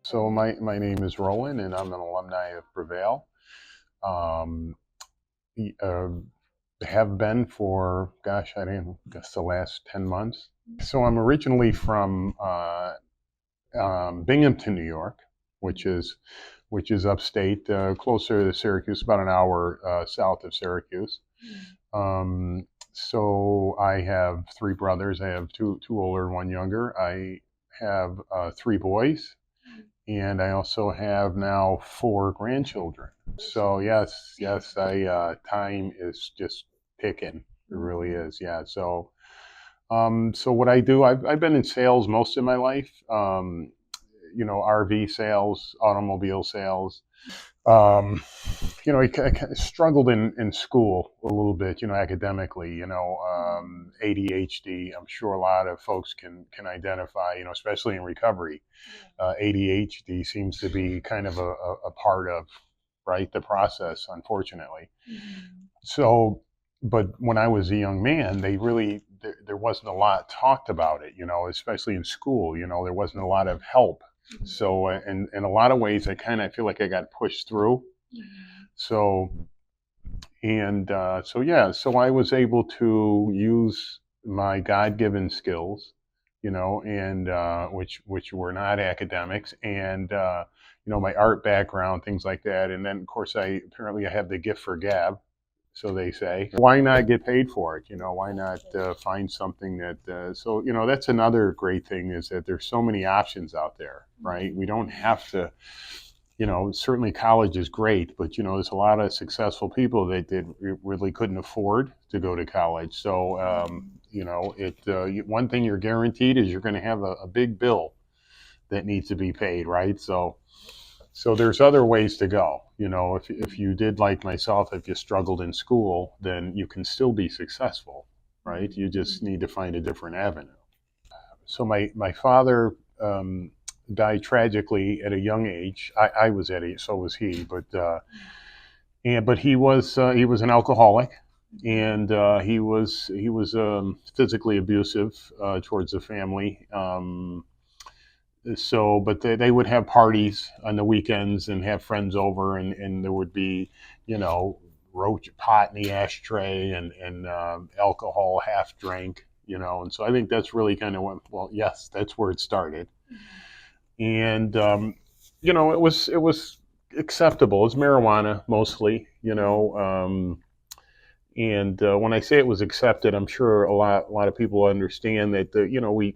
So my name is Roland, and I'm an alumni of Prevail. Um, y- uh, have been for, gosh, I didn't guess the last 10 months. So I'm originally from Binghamton, New York, which is which is upstate, closer to Syracuse, about an hour south of Syracuse. So I have three brothers. I have two older and one younger. I have three boys, and I also have now four grandchildren. So yes, I time is just ticking. It really is. Yeah. So what I do, I've been in sales most of my life. RV sales, automobile sales. Um, I kind of struggled in school a little bit, academically, ADHD. I'm sure a lot of folks can identify, especially in recovery. ADHD seems to be kind of a part of, right, the process, unfortunately. So, but when I was a young man, there wasn't a lot talked about it, especially in school. There wasn't a lot of help. So, in a lot of ways, I kind of feel like I got pushed through. So, so I was able to use my God-given skills, and which were not academics, and my art background, things like that. And then, of course, I have the gift for gab, so they say. Why not get paid for it? Why not find something that? That's another great thing, is that there's so many options out there, right? We don't have to. Certainly college is great, but there's a lot of successful people that really couldn't afford to go to college. So one thing you're guaranteed is you're going to have a big bill that needs to be paid, right? So there's other ways to go. If you did like myself, if you struggled in school, then you can still be successful, right? You just need to find a different avenue. So my father died tragically at a young age. I was at it, so was he. But he was an alcoholic, and he was physically abusive towards the family. But they would have parties on the weekends and have friends over, and there would be, roach pot in the ashtray, and alcohol half drink, and so I think that's really kind of yes, that's where it started. And it was acceptable. It's marijuana mostly, and when I say it was accepted, I'm sure a lot of people understand that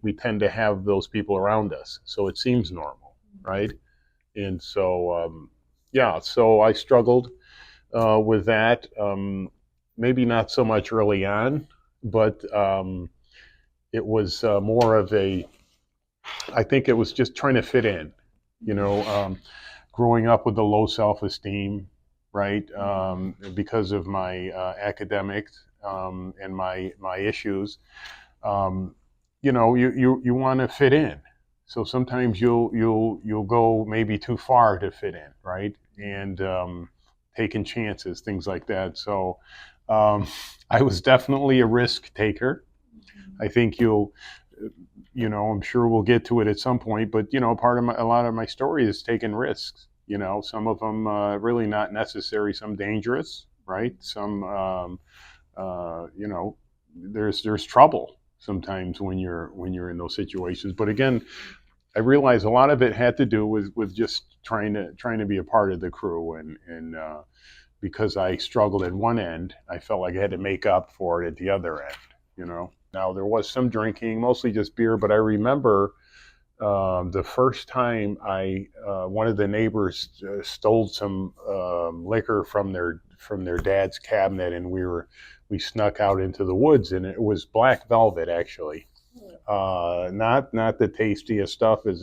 we tend to have those people around us, so it seems normal, right? And so I struggled with that. Maybe not so much early on, but it was more of a. I think it was just trying to fit in, you know. Growing up with a low self-esteem, right? Because of my academics and my issues, um, you want to fit in. So sometimes you'll go maybe too far to fit in, right? And taking chances, things like that. So um, I was definitely a risk taker. I think I'm sure we'll get to it at some point, but part of a lot of my story is taking risks. Some of them really not necessary, some dangerous, right? Some, there's trouble sometimes when you're in those situations. But again, I realized a lot of it had to do with just trying to be a part of the crew, and because I struggled at one end, I felt like I had to make up for it at the other end. Now there was some drinking, mostly just beer, but I remember the first time one of the neighbors stole some liquor from their dad's cabinet, and we snuck out into the woods, and it was black velvet, actually. Not the tastiest stuff as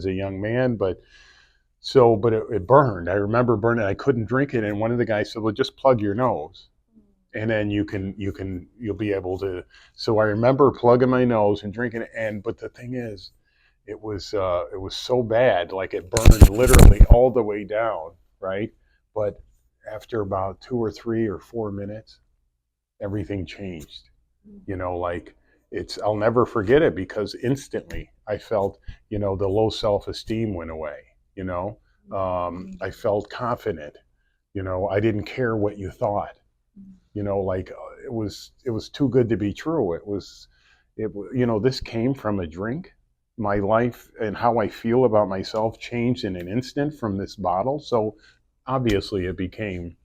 a young man, but it burned. I remember burning. I couldn't drink it, and one of the guys said, "Well, just plug your nose, and then you'll be able to." So I remember plugging my nose and drinking it, but the thing is, it was so bad, like it burned literally all the way down, right? But after about 2 or 3 or 4 minutes, everything changed. Like I'll never forget it, because instantly I felt, the low self-esteem went away. you know. I felt confident, I didn't care what you thought, like it was too good to be true. This came from a drink. My life and how I feel about myself changed in an instant from this bottle. So obviously it became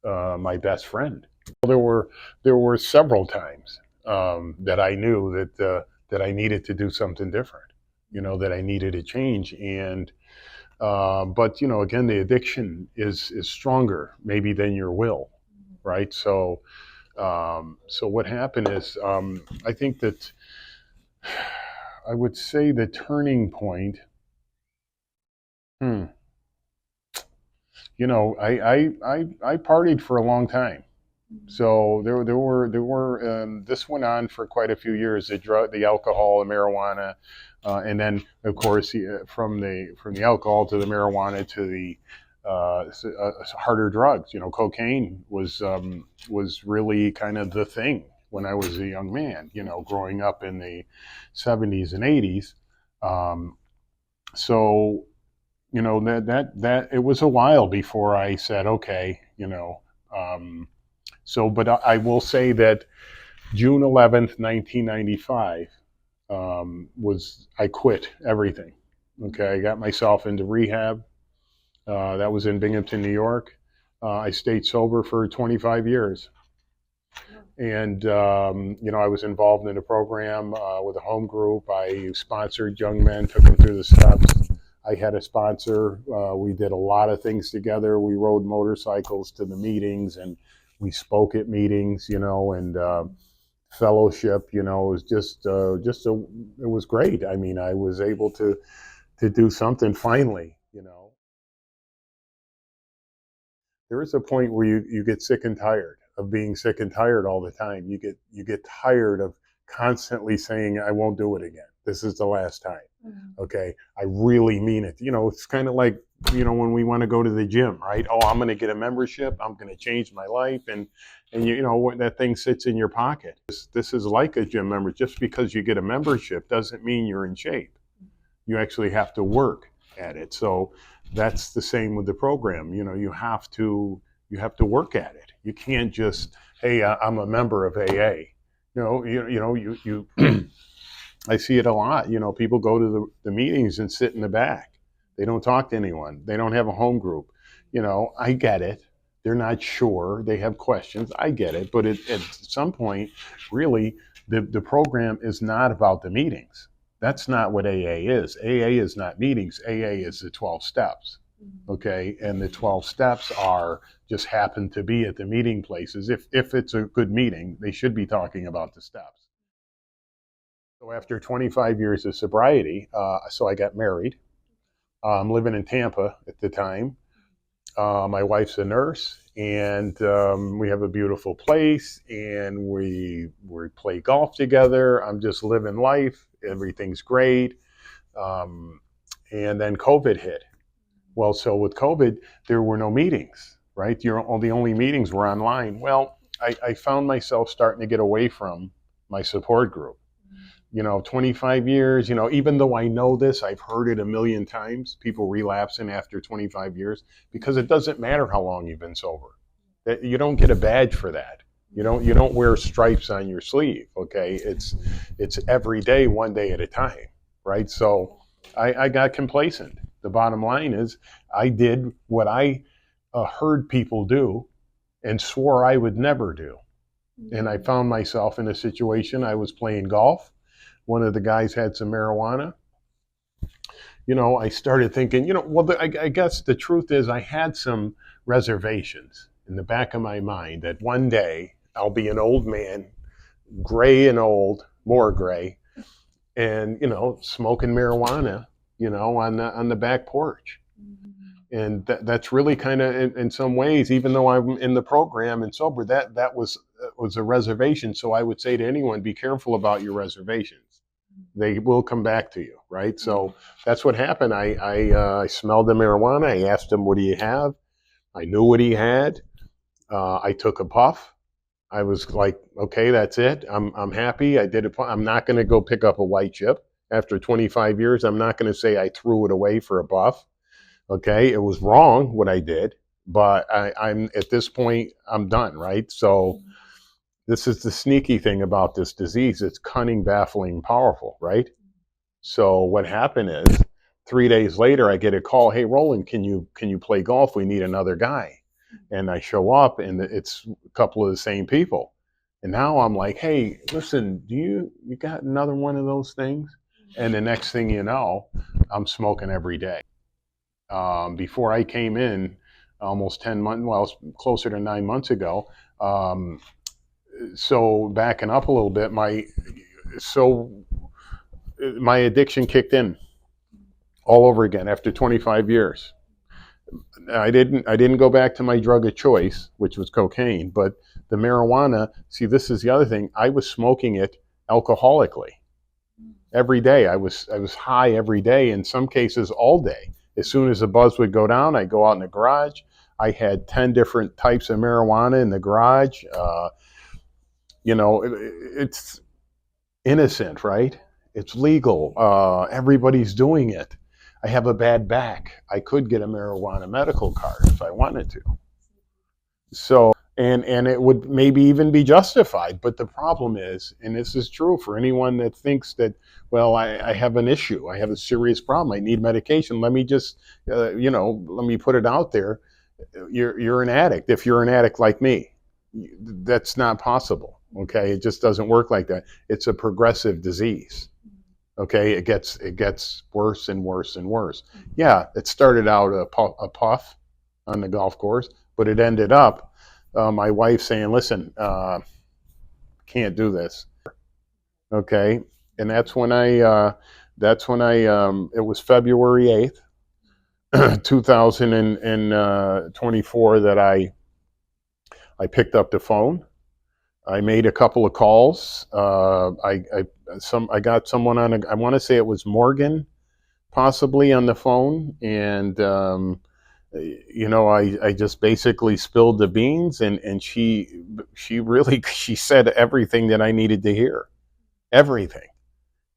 my best friend. There were several times that I knew that I needed to do something different, that I needed to change. And but again, the addiction is stronger maybe than your will, right? So what happened is, I think that I would say the turning point. Hmm, I partied for a long time. So this went on for quite a few years. The alcohol, the marijuana, and then of course from the alcohol to the marijuana to the harder drugs. Cocaine was really kind of the thing when I was a young man. Growing up in the 70s and 80s. Um, so that it was a while before I said, okay. But I will say that June 11th, 1995, was I quit everything. Okay, I got myself into rehab. That was in Binghamton, New York. I stayed sober for 25 years. And, I was involved in a program with a home group. I sponsored young men, took them through the steps. I had a sponsor. We did a lot of things together. We rode motorcycles to the meetings, and we spoke at meetings, and fellowship. It was it was great. I mean, I was able to do something finally. There is a point where you get sick and tired of being sick and tired all the time. You get tired of constantly saying, I won't do it again. This is the last time. Okay, I really mean it. It's kind of like, when we want to go to the gym, right? Oh, I'm going to get a membership. I'm going to change my life. And that thing sits in your pocket. This is like a gym member. Just because you get a membership doesn't mean you're in shape. You actually have to work at it. So that's the same with the program. You have to work at it. You can't just, hey, I'm a member of AA. You I see it a lot. People go to the meetings and sit in the back. They don't talk to anyone. They don't have a home group. I get it. They're not sure. They have questions. I get it. But at some point, really, the program is not about the meetings. That's not what AA is. AA is not meetings. AA is the 12 steps. Okay. And the 12 steps just happen to be at the meeting places. If it's a good meeting, they should be talking about the steps. So after 25 years of sobriety, so I got married. I'm living in Tampa at the time. My wife's a nurse, and we have a beautiful place, and we play golf together. I'm just living life. Everything's great. And then COVID hit. Well, so with COVID, there were no meetings, right? The only meetings were online. Well, I found myself starting to get away from my support group. 25 years, even though I know this, I've heard it a million times, people relapsing after 25 years, because it doesn't matter how long you've been sober. You don't get a badge for that. You don't wear stripes on your sleeve, okay? It's every day, one day at a time, right? So I got complacent. The bottom line is I did what I heard people do and swore I would never do. And I found myself in a situation. I was playing golf. One of the guys had some marijuana. I started thinking, I guess the truth is I had some reservations in the back of my mind that one day I'll be an old man, gray and old, more gray, and, smoking marijuana, on the back porch. And that's really kind of, in some ways, even though I'm in the program and sober, that was a reservation. So I would say to anyone, be careful about your reservations. They will come back to you, right? So that's what happened. I smelled the marijuana. I asked him, what do you have? I knew what he had. I took a puff. I was like, okay, that's it. I'm happy. I did it. I'm not going to go pick up a white chip. After 25 years, I'm not going to say I threw it away for a puff. Okay, it was wrong what I did, but I'm at this point, I'm done, right? So this is the sneaky thing about this disease. It's cunning, baffling, powerful, right? So what happened is 3 days later, I get a call. Hey, Roland, can you play golf? We need another guy. And I show up, and it's a couple of the same people. And now I'm like, hey, listen, you got another one of those things? And the next thing you know, I'm smoking every day. Before I came in, almost 10 months, well, it's closer to 9 months ago. Um, so backing up a little bit, so my addiction kicked in all over again after 25 years. I didn't go back to my drug of choice, which was cocaine, but the marijuana. See, this is the other thing. I was smoking it alcoholically every day. I was high every day. In some cases, all day. As soon as the buzz would go down, I'd go out in the garage. I had 10 different types of marijuana in the garage. It's innocent, right? It's legal. Everybody's doing it. I have a bad back. I could get a marijuana medical card if I wanted to. So, and it would maybe even be justified. But the problem is, and this is true for anyone that thinks that, well, I have an issue. I have a serious problem. I need medication. Let me just, let me put it out there. You're an addict. If you're an addict like me, that's not possible. Okay, it just doesn't work like that. It's a progressive disease. Okay, it gets worse and worse and worse. Yeah, it started out a puff on the golf course, but it ended up my wife saying, "Listen, can't do this." Okay, and it was February 8th, 2024, that I picked up the phone. I made a couple of calls. I got someone on. I want to say it was Morgan, possibly, on the phone, and I just basically spilled the beans, and she really she said everything that I needed to hear, everything,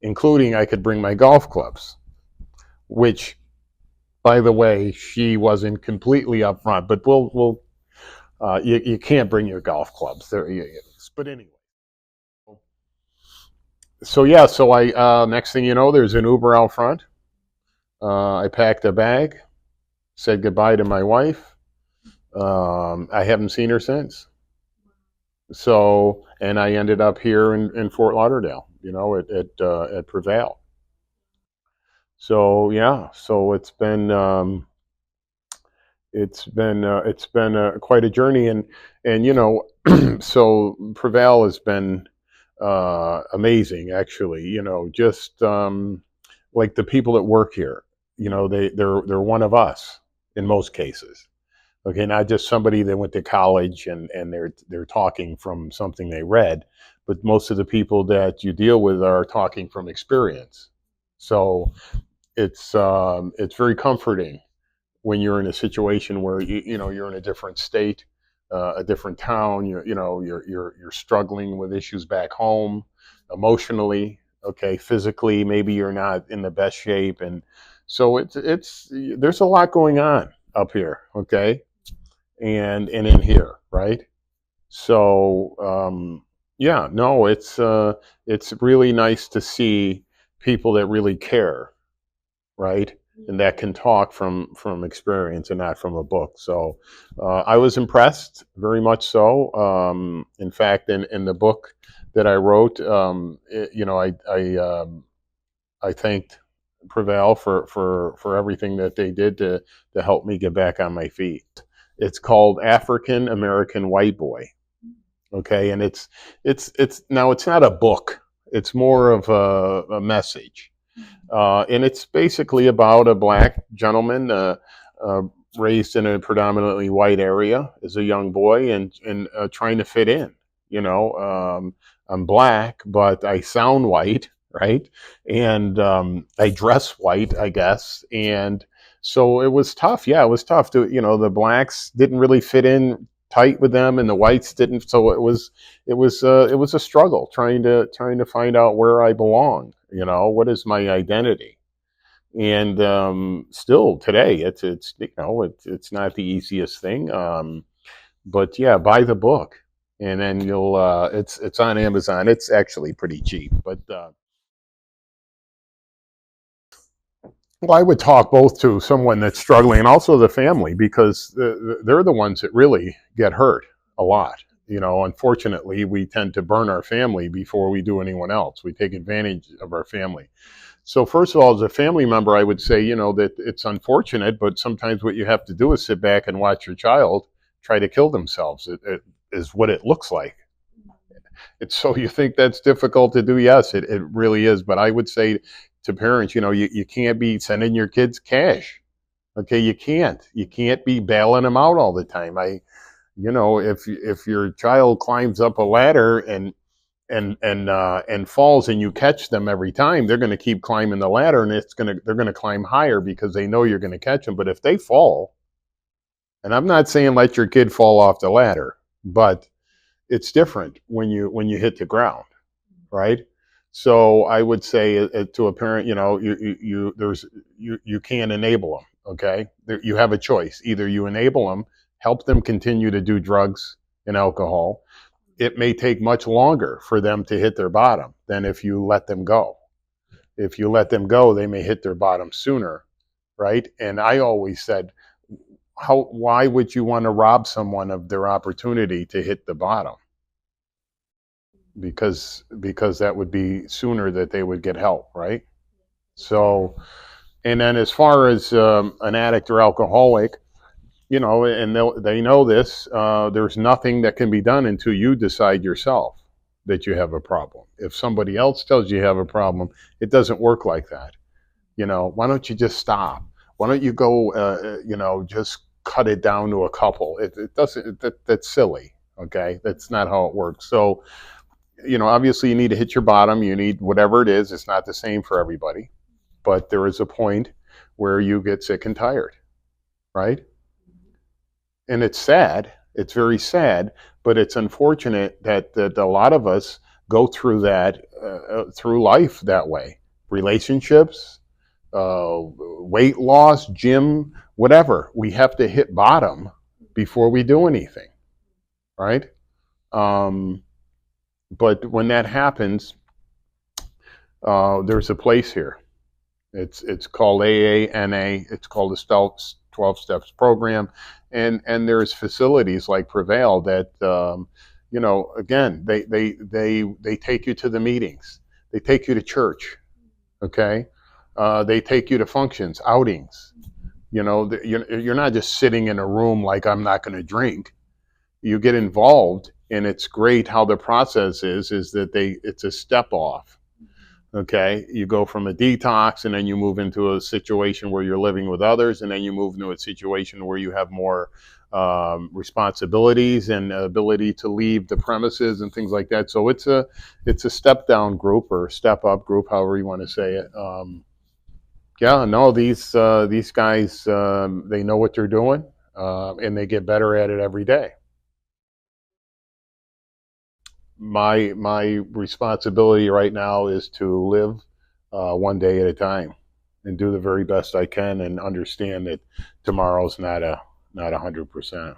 including I could bring my golf clubs, which, by the way, she wasn't completely upfront, but you can't bring your golf clubs there. But anyway. So yeah, so I next thing you know, there's an Uber out front. I packed a bag, said goodbye to my wife. I haven't seen her since. So, and I ended up here in Fort Lauderdale, at Prevail. So yeah, so it's been quite a journey, and so Prevail has been amazing, actually. Just like the people that work here, they're one of us in most cases. Okay, not just somebody that went to college and they're talking from something they read, but most of the people that you deal with are talking from experience. So it's very comforting when you're in a situation where you're in a different state, a different town. You're struggling with issues back home, emotionally. Okay, physically, maybe you're not in the best shape, and so it's there's a lot going on up here. Okay, and in here, right? So yeah, no, it's really nice to see people that really care, right? And that can talk from experience and not from a book. So I was impressed, very much so. In fact, in the book that I wrote, I thanked Prevail for everything that they did to help me get back on my feet. It's called African American White Boy. Okay, and it's now, it's not a book. It's more of a message. And it's basically about a black gentleman uh, raised in a predominantly white area as a young boy, and trying to fit in. I'm black, but I sound white, right? And I dress white, I guess. And so it was tough. Yeah, it was tough. The blacks didn't really fit in tight with them, and the whites didn't. So it was a struggle trying to find out where I belong. What is my identity? And still today, it's it's not the easiest thing. But yeah, buy the book, and then you'll it's on Amazon. It's actually pretty cheap, but well, I would talk both to someone that's struggling and also the family, because they're the ones that really get hurt a lot. Unfortunately, we tend to burn our family before we do anyone else. We take advantage of our family. So first of all, as a family member, I would say, that it's unfortunate, but sometimes what you have to do is sit back and watch your child try to kill themselves. It is what it looks like. It's so you think that's difficult to do? Yes, it really is. But I would say to parents, you can't be sending your kids cash. Okay, you can't. You can't be bailing them out all the time. If your child climbs up a ladder and falls and you catch them every time, they're going to keep climbing the ladder, and they're going to climb higher because they know you're going to catch them. But if they fall, and I'm not saying let your kid fall off the ladder, but it's different when you hit the ground, right? So I would say to a parent, you can't enable them. Okay, you have a choice. Either you enable them, help them continue to do drugs and alcohol. It may take much longer for them to hit their bottom than if you let them go. If you let them go, they may hit their bottom sooner, right? And I always said, why would you want to rob someone of their opportunity to hit the bottom? Because that would be sooner that they would get help, right? So, and then as far as an addict or alcoholic, and they know this, there's nothing that can be done until you decide yourself that you have a problem. If somebody else tells you have a problem, it doesn't work like that. Why don't you just stop? Why don't you go, just cut it down to a couple? It doesn't, that's silly. Okay. That's not how it works. So, obviously you need to hit your bottom. You need whatever it is. It's not the same for everybody, but there is a point where you get sick and tired, right? And it's sad. It's very sad, but it's unfortunate that a lot of us go through that, through life that way. Relationships, weight loss, gym, whatever. We have to hit bottom before we do anything, right? Um, but when that happens, there's a place here. It's called AANA. It's called the 12 Steps Program, and there's facilities like Prevail that again they take you to the meetings, they take you to church, okay, they take you to functions, outings. You're not just sitting in a room like I'm not going to drink. You get involved, and it's great how the process is that it's a step off. Okay, you go from a detox, and then you move into a situation where you're living with others, and then you move into a situation where you have more responsibilities and ability to leave the premises and things like that. So it's a step down group or step up group, however you want to say it. Yeah, no, these guys, they know what they're doing, and they get better at it every day. My responsibility right now is to live one day at a time and do the very best I can, and understand that tomorrow's not 100%.